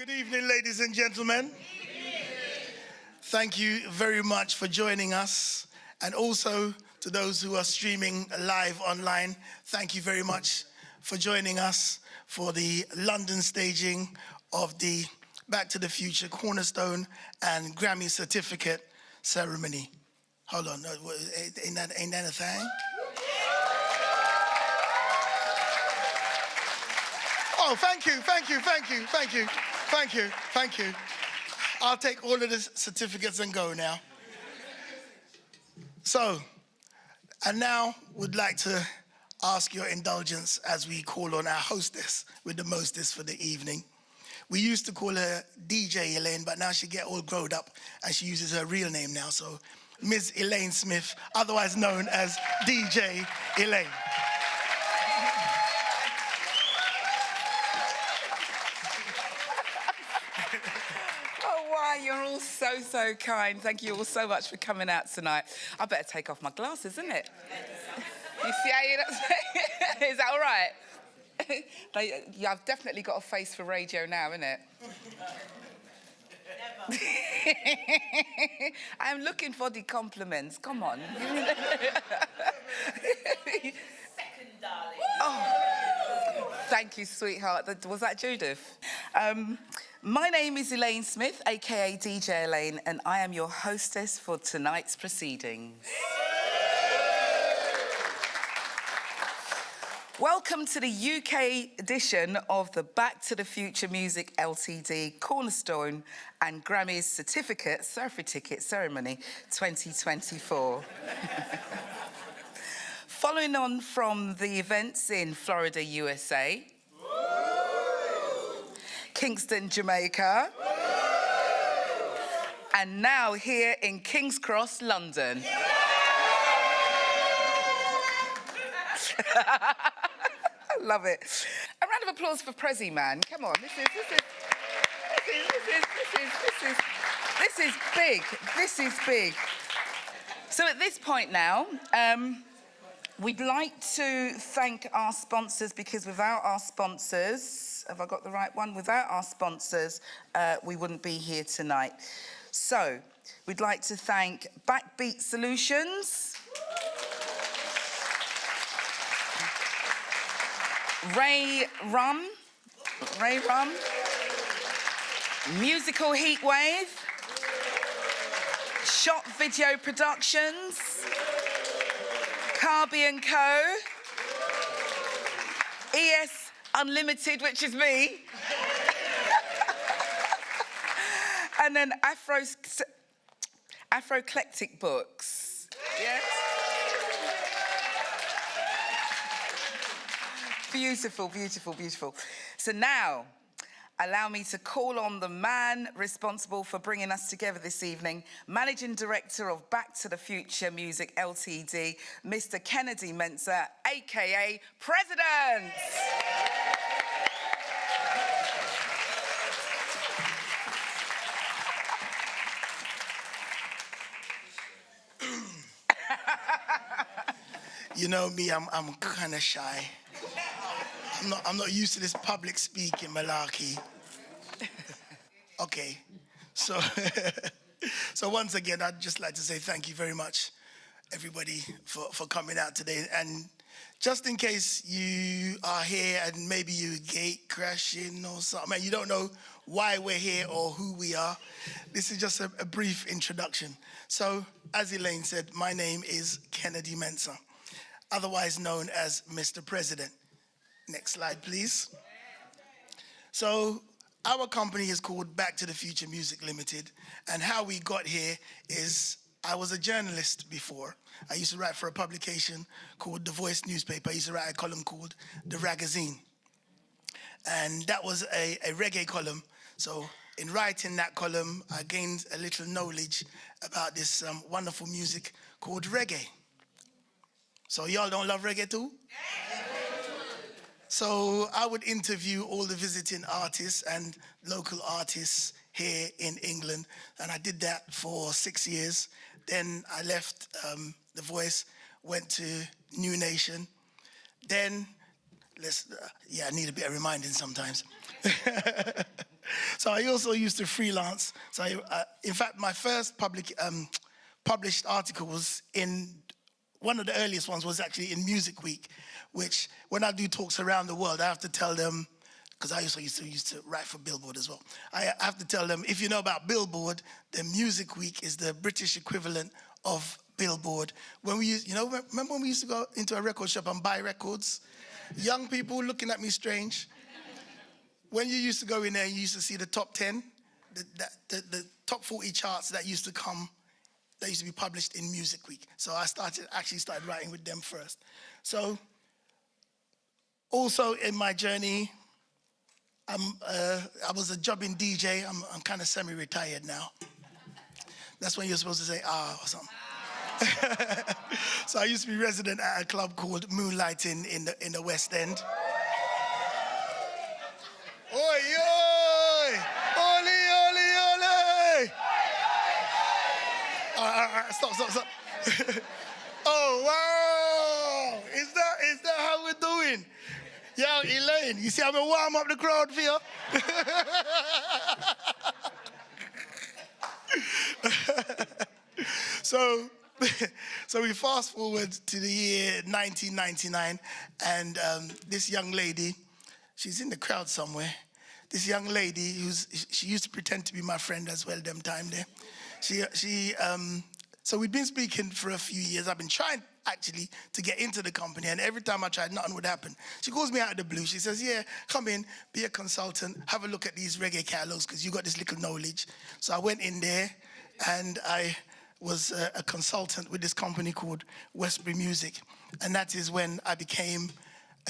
Good evening, ladies and gentlemen. Thank you very much for joining us. And also to those who are streaming live online, thank you very much for joining us for the London staging of the Back to the Future Cornerstone and Grammy certificate ceremony. Hold on, ain't that a thing? Oh, thank you. I'll take all of the certificates and go now. So, and now would like to ask your indulgence as we call on our hostess with the mostest for the evening. We used to call her DJ Elaine, but now she get all grown up and she uses her real name now. So, Ms. Elaine Smith, otherwise known as DJ Elaine. You're all so kind. Thank you all so much for coming out tonight. I better take off my glasses, isn't it? You see how you... Is that all right? I've definitely got a face for radio now, innit? Never. I'm looking for the compliments. Come on. Second, darling. Oh, thank you, sweetheart. Was that Judith? My name is Elaine Smith, aka DJ Elaine, and I am your hostess for tonight's proceedings. Welcome to the UK edition of the Back to the Future Music Ltd Cornerstone and Grammy's Certificate Certificate Ceremony 2024. Following on from the events in Florida, USA, Kingston, Jamaica, and now here in King's Cross, London. I love it. A round of applause for Prezi, man. Come on, this is big. This is big. So at this point now, we'd like to thank our sponsors, because without our sponsors, have I got the right one? Without our sponsors, we wouldn't be here tonight. So, we'd like to thank Backbeat Solutions, Ray Rum, Musical Heatwave, Shot Video Productions, Carby & Co, ES Unlimited, which is me, and then Afro-Eclectic Books. Yes. Beautiful, beautiful, beautiful. So now, allow me to call on the man responsible for bringing us together this evening, Managing Director of Back to the Future Music Ltd, Mr. Kennedy Mensah, aka President. You know me, I'm kind of shy. I'm not used to this public speaking malarkey. Okay, so once again, I'd just like to say thank you very much, everybody, for coming out today. And just in case you are here and maybe you gate crashing or something, and you don't know why we're here or who we are, this is just a brief introduction. So, as Elaine said, my name is Kennedy Mensah, otherwise known as Mr. President. Next slide, please. So, our company is called Back to the Future Music Limited, and how we got here is I was a journalist before. I used to write for a publication called The Voice newspaper. I used to write a column called The Ragazine. And that was a reggae column. So in writing that column, I gained a little knowledge about this wonderful music called reggae. So y'all don't love reggae too? So I would interview all the visiting artists and local artists here in England, and I did that for 6 years. Then I left The Voice, went to New Nation. Then, I need a bit of reminding sometimes. So I also used to freelance. So in fact, my first published article was in, one of the earliest ones was actually in Music Week, which when I do talks around the world, I have to tell them, because I also used to write for Billboard as well. I have to tell them, if you know about Billboard, the Music Week is the British equivalent of Billboard. When we used, remember when we used to go into a record shop and buy records? Young people looking at me strange. When you used to go in there, you used to see the top 10, the top 40 charts that used to come, that used to be published in Music Week. So I actually started writing with them first. So also in my journey, I was a jobbing DJ. I'm kind of semi-retired now. That's when you're supposed to say or something. So I used to be resident at a club called Moonlight in the West End. Oi, oi! Oli, oli, oli! Stop. Oh, wow! Is that how we're doing? Yo, Elaine, you see I'm gonna warm up the crowd for you? So we fast forward to the year 1999, and this young lady, she's in the crowd somewhere. This young lady she used to pretend to be my friend as well them time there. So we'd been speaking for a few years. I've been trying actually to get into the company, and every time I tried, nothing would happen. She calls me out of the blue. She says, yeah, come in, be a consultant, have a look at these reggae catalogs because you got this little knowledge. So I went in there, and I was a consultant with this company called Westbury Music, and that is when I became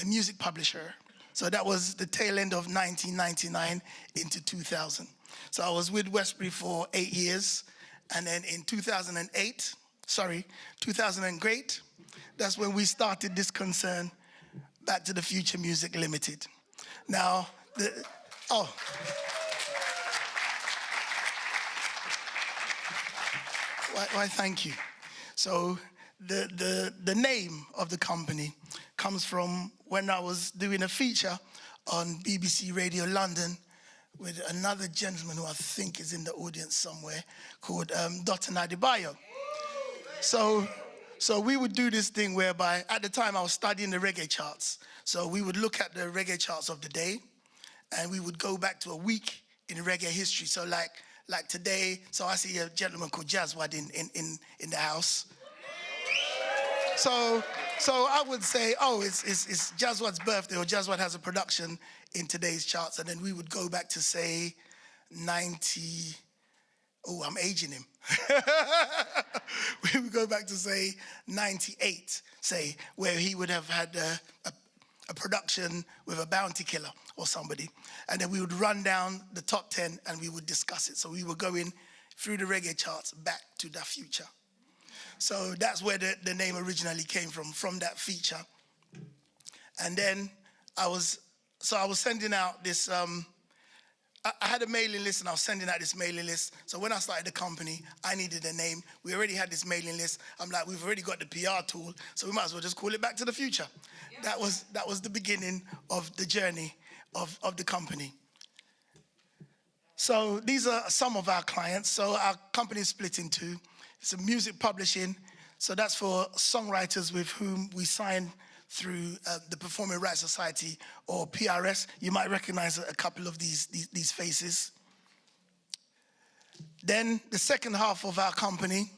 a music publisher. So that was the tail end of 1999 into 2000. So I was with Westbury for 8 years, and then in 2008, that's when we started this concern, Back to the Future Music Limited. Now, Why, thank you. So the name of the company comes from when I was doing a feature on BBC Radio London with another gentleman who I think is in the audience somewhere called Dr. Nadibayo. So we would do this thing whereby, at the time I was studying the reggae charts. So we would look at the reggae charts of the day, and we would go back to a week in reggae history. So like today, so I see a gentleman called Jazzwad in the house. So I would say, it's Jazzwad's birthday, or Jazzwad has a production in today's charts, and then we would go back to say 90. Oh, I'm aging him. We would go back to say 98, say, where he would have had a production with a bounty killer or somebody. And then we would run down the top 10 and we would discuss it. So we were going through the reggae charts back to the future. So that's where the name originally came from that feature. And then I was sending out this, I had a mailing list, and I was sending out this mailing list. So when I started the company, I needed a name. We already had this mailing list. I'm like, we've already got the PR tool, so we might as well just call it Back to the Future. Yeah. That was the beginning of the journey of the company. So these are some of our clients. So our company is split in two. It's a music publishing. So that's for songwriters with whom we sign through the Performing Rights Society, or PRS. You might recognize a couple of these faces. Then the second half of our company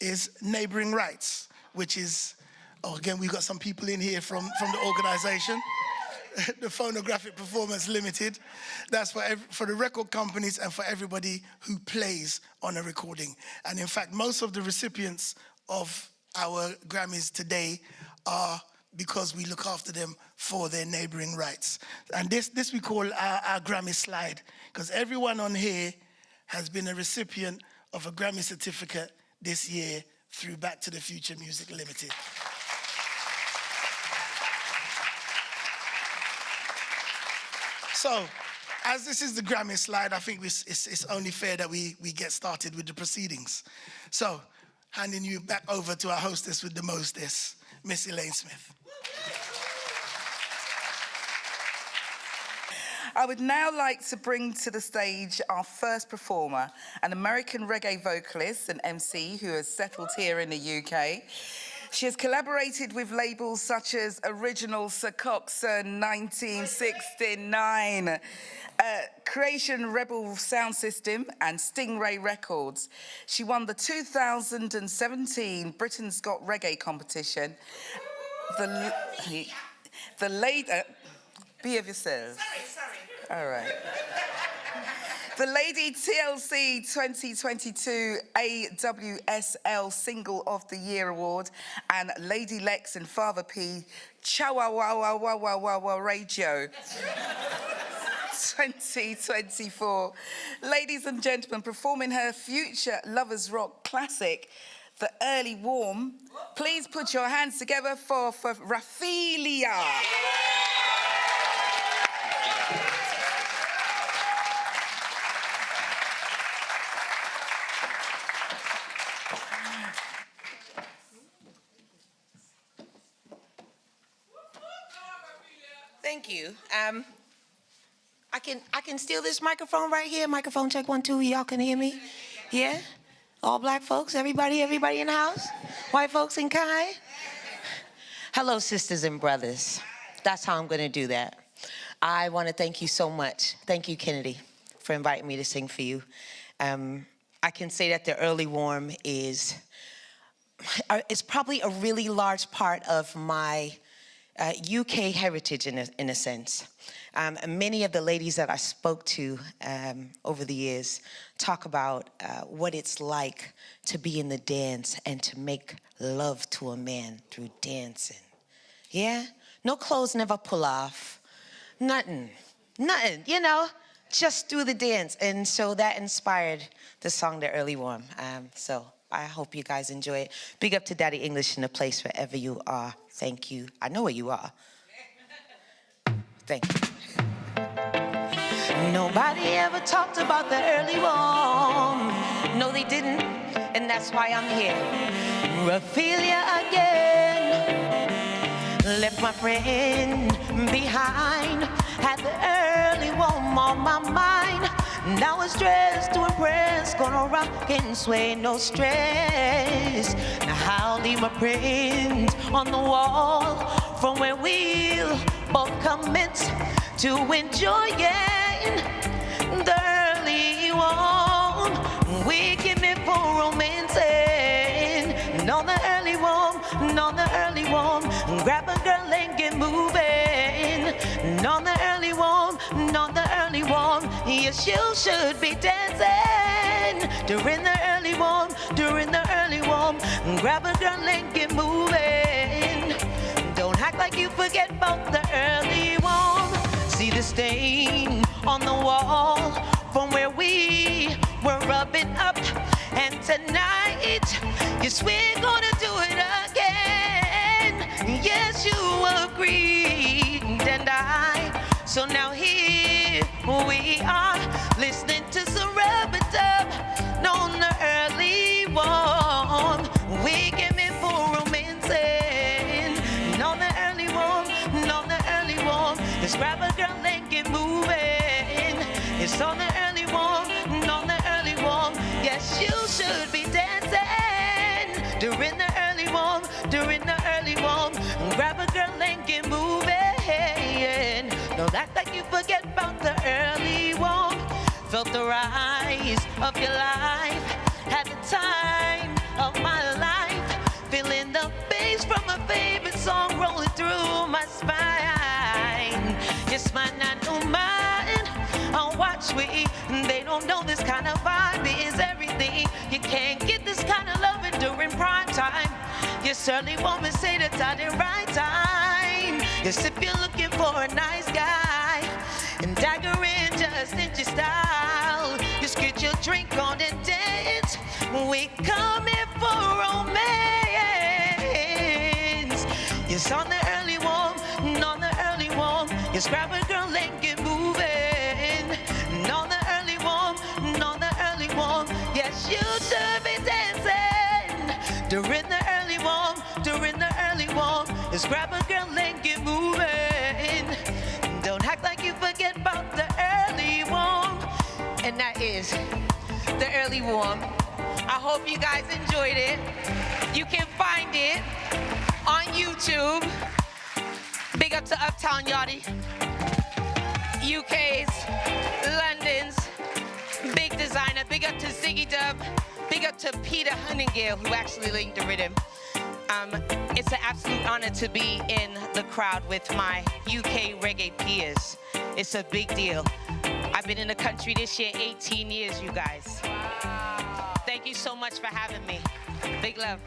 is Neighboring Rights, which is, again, we've got some people in here from the organization, the Phonographic Performance Limited. That's for the record companies and for everybody who plays on a recording. And in fact, most of the recipients of our Grammys today are because we look after them for their neighboring rights. And this we call our Grammy slide, because everyone on here has been a recipient of a Grammy certificate this year through Back to the Future Music Limited. So, as this is the Grammy slide, I think it's only fair that we get started with the proceedings. So, handing you back over to our hostess with the mostess, Miss Elaine Smith. I would now like to bring to the stage our first performer, an American reggae vocalist and MC who has settled here in the UK. She has collaborated with labels such as Original Sir Coxsone 1969, Creation Rebel Sound System and Stingray Records. She won the 2017 Britain's Got Reggae competition. The lady... be of yourself. Sorry. All right. The Lady TLC 2022 AWSL Single of the Year Award and Lady Lex and Father P Chawawawawawawawa Radio 2024. Ladies and gentlemen, performing her future Lovers Rock classic, The Early Warm, please put your hands together for Raphaelia. Thank you. I can steal this microphone right here. Microphone check 1 2. Y'all can hear me? Yeah. All black folks. Everybody in the house. White folks in kind. Hello, sisters and brothers. That's how I'm going to do that. I want to thank you so much. Thank you, Kennedy, for inviting me to sing for you. I can say that the Early Warm is probably a really large part of my UK heritage in a sense. Many of the ladies that I spoke to over the years talk about what it's like to be in the dance and to make love to a man through dancing. Yeah? No clothes never pull off. Nothing, you know, just do the dance. And so that inspired the song, The Early Warm. So I hope you guys enjoy it. Big up to Daddy English in the place wherever you are. Thank you. I know where you are. Thank you. Nobody ever talked about the early warm. No, they didn't. And that's why I'm here. Raphaelia again. Left my friend behind. Had the early warm on my mind. Now it's dressed to impress, gonna rock and sway, no stress. Now I'll leave my print on the wall from where we'll both commence to enjoying the early warm. We give me for romancing. On the early warm, on the early warm. Grab a girl and get moving. On the early warm, on the early warm. Yes, you should be dancing during the early warm, during the early warm. Grab a girl and get moving. Don't act like you forget about the early warm. See the stain on the wall from where we were rubbing up. And tonight, yes, we're gonna do it again. Yes, you agreed, and I. So now here we are, listening to some rub-a-dub on the early warm. We came in for romancing. On the early warm, on the early warm. Let's grab a girl and get moving. It's on the early warm, on the early warm. Yes, you should be dancing during the early warm, during the early warm. Grab a girl and get moving. Don't act like you forget about the early warm. Felt the rise of your life. Had the time of my life. Feeling the bass from my favorite song rolling through my spine. Yes, mine, I know mine. I'll watch we. They don't know this kind of vibe is everything. You can't get this kind of loving during prime time. Yes, early woman say that at the right time. Yes, if you're looking for a nice guy and dagger in just in your style, just get your drink on and dance. We come here for romance. Yes, on the early warm, on the early warm. Yes, grab a girl and get moving. On the early warm, on the early warm. Yes, you should be dancing during the early warm, during the early warm. Just grab a girl and get moving. Don't act like you forget about the and that is the early warm. I hope you guys enjoyed it. You can find it on YouTube. Big up to Uptown Yachty, UK's, London's, big designer. Big up to Ziggy Dub. Big up to Peter Hunningale, who actually linked the rhythm. It's an absolute honor to be in the crowd with my UK reggae peers. It's a big deal. I've been in the country this year 18 years, you guys. Wow. Thank you so much for having me. Big love.